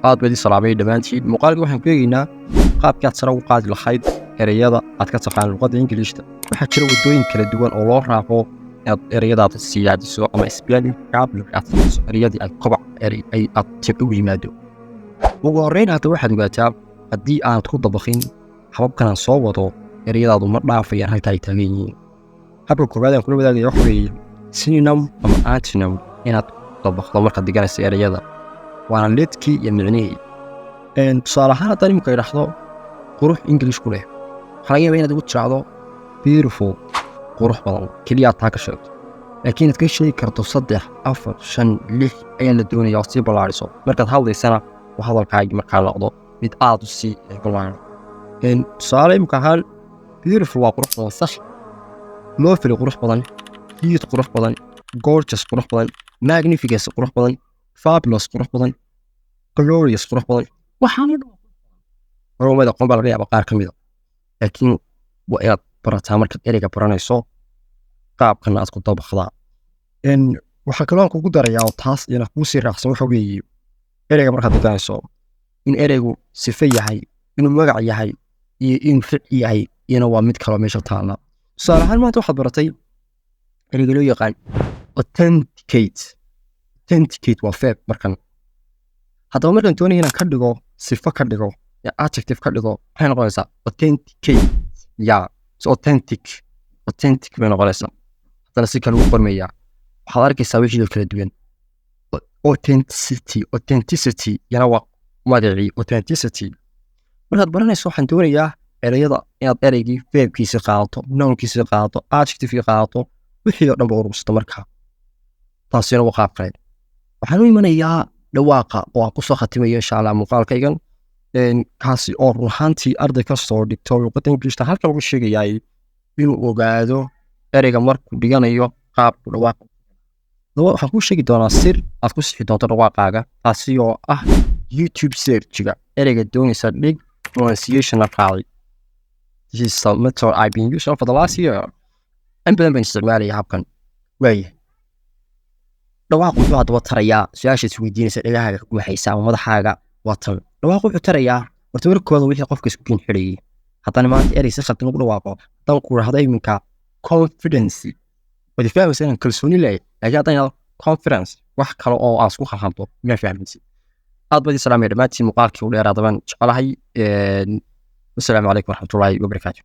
aad bay salaamay dhamaantiin muuqaalka waxaan ku eegaynaa qaabka aad sare ugu qaadi lahayd ereyada aad ka taqaan luqadda Ingiriiska. Waxaa jira wadooyin kala duwan oo loo raaco inaad ereyadaada siyaadiso ama spelling problem aad samayso ereyadii aad kobac ay aad tib ugu yimaado. Ugu horreyn hadda waxaad ogaataa haddii aanad ku dabaqin hababkan aan soo wado ereyadaadu ma dhaafayaan halka ay taagan yihiin. habka koowaad aan kula wadaagayo waxa weeye synonym ama antonym inaad dabaqdo markaad dhiganayso ereyada waana leedkii iyo micnihii. tusaale ahaan haddaan imika idhaahdo qurux English ku leh waxaa laga yaabaa inaad ugu tiraahdo beautiful qurux badan keliya taa ka sheegto laakiin aad ka sheegi karto 3 4 5 6 ayaa la doonayaa si ballaariso markaad hadlaysana waa hadalkaaga markaa noqdo mid aad u sii ballaaran. tusaale imika ahaan beautiful waa qurux badan sax lovely qurux badan cute qurux badan gorgeous qurux badan magnificent qurux badan fabulous qurux badan glorious qurux badan waxaan horumada qoon baa laga yaabaa qaar ka mid ah laakiin waa inaad barataa markaad ereyga baranayso qaabkan aad ku dabaqdaa. waxaa kaloo aan kugu darayaa oo taas ina kuu sii raacsan waxa weeye ereyga markaad baranayso in ereygu sife yahay inuu magac yahay iyo inuu ficil yahay iyana waa mid kaloo meesha taala. tusaale ahaan maanta waxaad baratay ereyga loo yaqaan authenticate waa verb markan haddaba markaan doonaya inaan ka dhigo sifo ka dhigo adjective ka dhigo waxay noqonaysaa authenticate so authentic bay noqonaysaa haddana si kale ugu qormayaa waxaad arkaysaa wixii kala duwan authenticity yana waa magacii authenticity. markaad baranayso waxaan doonayaa ereyada inaad ereygii verbkiisa qaadato nounkiisa qaadato adjectivekii qaadato wixii oo dhan ba urursato markaa taasina waa qaab kale. waxaan u imanayaa dhawaaqa oo aan kusoo khatimayo insha allah muuqaalkaygan kaasi oo run ahaantii arday kastoo dhigto luqadda Ingiriiska halkan lagu sheegayaay inuu ogaado ereyga markuu dhiganayo qaabku dhawaaqa. waxaan kuu sheegi doonaa sir aad ku sixi doonto dhawaaqaaga taasi oo ah YouTube search-ga ereyga doonaysa dhig pronunciation la qaaday. This is the method I've been using for the last year. in badan baan isticmaalaya habkan waaye dhawaaqu wuxuu hadaba tarayaa su-aasha isweydiinaysa dhagahaaga ku waxaysa ama madaxaaga waa tan dhawaaqu wuxuu tarayaa horta markooda wixii qofka isku kiin xidhayay haddana maanta erey si khaldan ugu dhawaaqo haddaan ku rahdo iminka confidence wadi fahmaysa inaan kalsooni leeyahay laakiin haddaan confidence wax kale oo aan isku khalkhaldo ma fahmaysid. aad baad salaamay dhamaantiin muuqaalkii u dheeraada baan jecelahay. wasalaamu calaykum waraxmatullaahi wabarakaatuh.